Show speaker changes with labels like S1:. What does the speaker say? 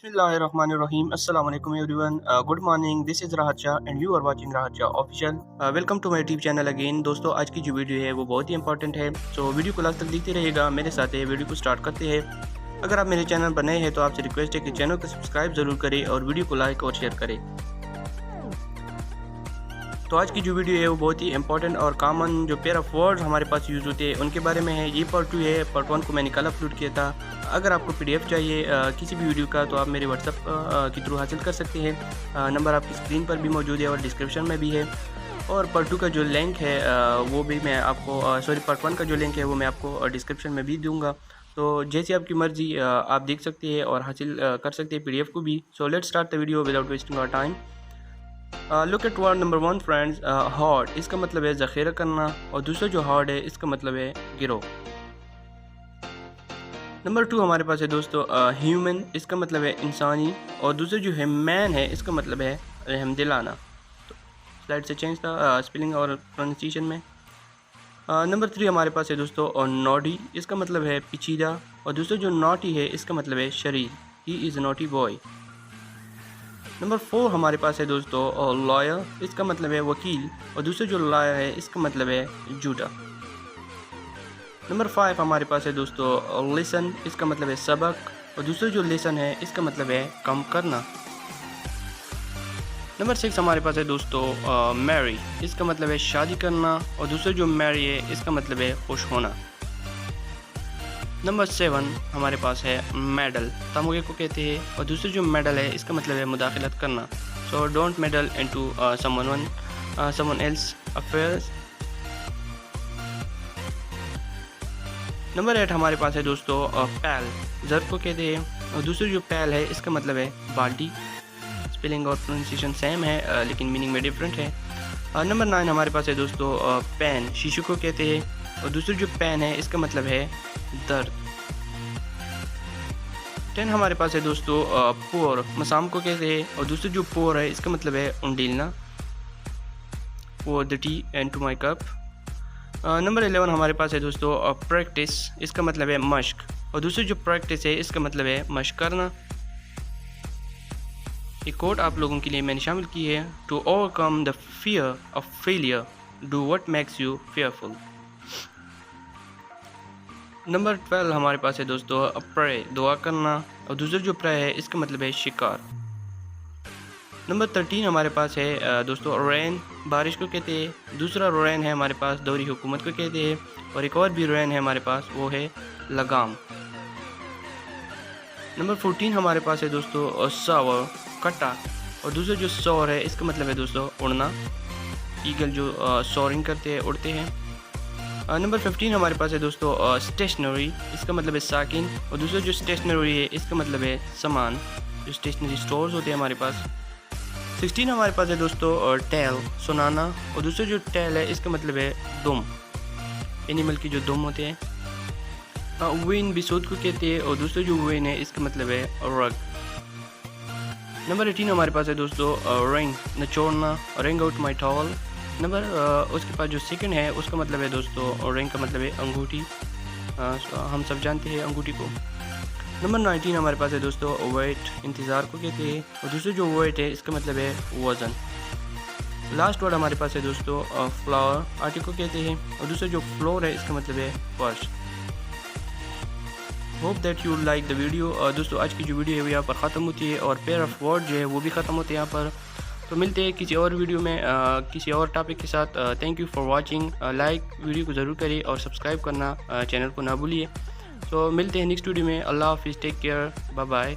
S1: Bismillahirrahmanirrahim. Assalamu alaikum everyone. Good morning. This is Rahat Shah and you are watching Rahat Shah Official. Welcome to my YouTube channel again. दोस्तों आज की जो video है वो बहुत ही important है, तो वीडियो को लास्ट तक देखते रहिएगा मेरे साथ है। वीडियो को स्टार्ट करते हैं। अगर आप मेरे चैनल पर नए हैं तो आपसे रिक्वेस्ट है कि चैनल को सब्सक्राइब ज़रूर करें और वीडियो को लाइक और शेयर करें। तो आज की जो वीडियो है वो बहुत ही इंपॉर्टेंट और कॉमन जो पेयर ऑफ वर्ड्स हमारे पास यूज़ होते हैं उनके बारे में है। ये पार्ट 2 है। पार्ट 1 को मैंने कल अपलोड किया था। अगर आपको PDF चाहिए किसी भी वीडियो का तो आप मेरे व्हाट्सएप के थ्रू हासिल कर सकते हैं। नंबर आपकी स्क्रीन पर भी मौजूद है और डिस्क्रिप्शन में भी है। और पार्ट 2 का जो लिंक है वो भी मैं आपको पार्ट 1 का जो लिंक है वो मैं आपको डिस्क्रिप्शन में भी दूंगा। तो जैसे आपकी मर्ज़ी आप देख सकते हैं और हासिल कर सकते हैं PDF को भी। So let's start the video without wasting our time. Look at word number 1 friends. Hoard इसका मतलब है ज़ख़ीरा करना और दूसरा जो हॉर्ड है इसका मतलब है गिरोह। नंबर 2 हमारे पास है दोस्तों ह्यूमन इसका मतलब है इंसानी और दूसरा जो है मैन है इसका मतलब है रहमदिलाना। तो स्लाइड से चेंज था स्पेलिंग और प्रोनाउंसिएशन में। नंबर 3 हमारे पास है दोस्तों और नॉडी इसका मतलब है पेचीदा और दूसरा जो नॉटी है इसका मतलब है शरीर। He is a naughty boy. Number 4 हमारे पास है दोस्तों और लॉयर इसका मतलब है वकील और दूसरा जो लॉयर है इसका मतलब है झूठा। नंबर 5 हमारे पास है दोस्तों लिसन इसका मतलब है सबक और दूसरा जो लेसन है इसका मतलब है कम करना। नंबर 6 हमारे पास है दोस्तों मैरी इसका मतलब है शादी करना और दूसरा जो मैरी है इसका मतलब है खुश होना। नंबर 7 हमारे पास है मेडल तमगे को कहते हैं और दूसरा जो मेडल है इसका मतलब है मुदाखलत करना। So don't medal into someone else affairs. Number 8 हमारे पास है दोस्तों पैल ज़र्फ को कहते हैं और दूसरी जो पैल है इसका मतलब है बाल्टी। स्पेलिंग और प्रोनाउंसिएशन सेम है लेकिन मीनिंग में डिफरेंट है। नंबर 9 हमारे पास है दोस्तों पेन शीशु को कहते हैं और दूसरी जो पेन है इसका मतलब है दर्द। 10 हमारे पास है दोस्तों पोर मसाम को कहते हैं और दूसरी जो पोर है इसका मतलब है उंडीलना। Pour the tea and to my cup. Number 11 हमारे पास है दोस्तों प्रैक्टिस इसका मतलब है मश्क और दूसरी जो प्रैक्टिस है इसका मतलब है मश्क करना। एक कोट आप लोगों के लिए मैंने शामिल की है। To overcome the fear of failure do what makes you fearful. Number 12 हमारे पास है दोस्तों प्रे दुआ करना और दूसरा जो प्रे है इसका मतलब है शिकार। नंबर 13 हमारे पास है दोस्तों रेन बारिश को कहते हैं। दूसरा रेन है हमारे पास दौरी हुकूमत को कहते हैं और एक और भी रेन है हमारे पास वो है लगाम। नंबर 14 हमारे पास है दोस्तों सावर कटा और दूसरा जो सौर है इसका मतलब है दोस्तों उड़ना। ईगल जो सोरिंग करते हैं उड़ते हैं। नंबर 15 हमारे पास है दोस्तों स्टेशनरी इसका मतलब है साकिन और दूसरा जो स्टेशनरी है इसका मतलब है सामान जो स्टेशनरी स्टोर्स होते हैं हमारे पास। 16 हमारे पास है दोस्तों टेल सुनाना और दूसरा जो टेल है इसका मतलब है दुम एनिमल की जो दुम होते हैं। विन बिसूद को कहते हैं और दूसरा जो विन है इसका मतलब है रग। नंबर 18 हमारे पास है दोस्तों रिंग नचोड़ना wring out my towel. Number उसके पास जो सेकंड है उसका मतलब है दोस्तों रिंग का मतलब है अंगूठी। हम सब जानते हैं अंगूठी को। नंबर 19 हमारे पास है दोस्तों वेट इंतज़ार को कहते हैं और दूसरा जो वेट है इसका मतलब है वज़न। लास्ट वर्ड हमारे पास है दोस्तों फ्लावर आर्टिक को कहते हैं और दूसरा जो फ्लोर है इसका मतलब है फर्श। Hope that you like the video. दोस्तों आज की जो वीडियो है वो यहाँ पर ख़त्म होती है और पेयर ऑफ वर्ड जो है वो भी ख़त्म होते हैं यहाँ पर। तो मिलते हैं किसी और वीडियो में किसी और टॉपिक के साथ। Thank you for watching. Like video को ज़रूर करिए और सब्सक्राइब करना चैनल को ना भूलिए। तो मिलते हैं नेक्स्ट वीडियो में। अल्लाह हाफिज़। Take care. Bye bye.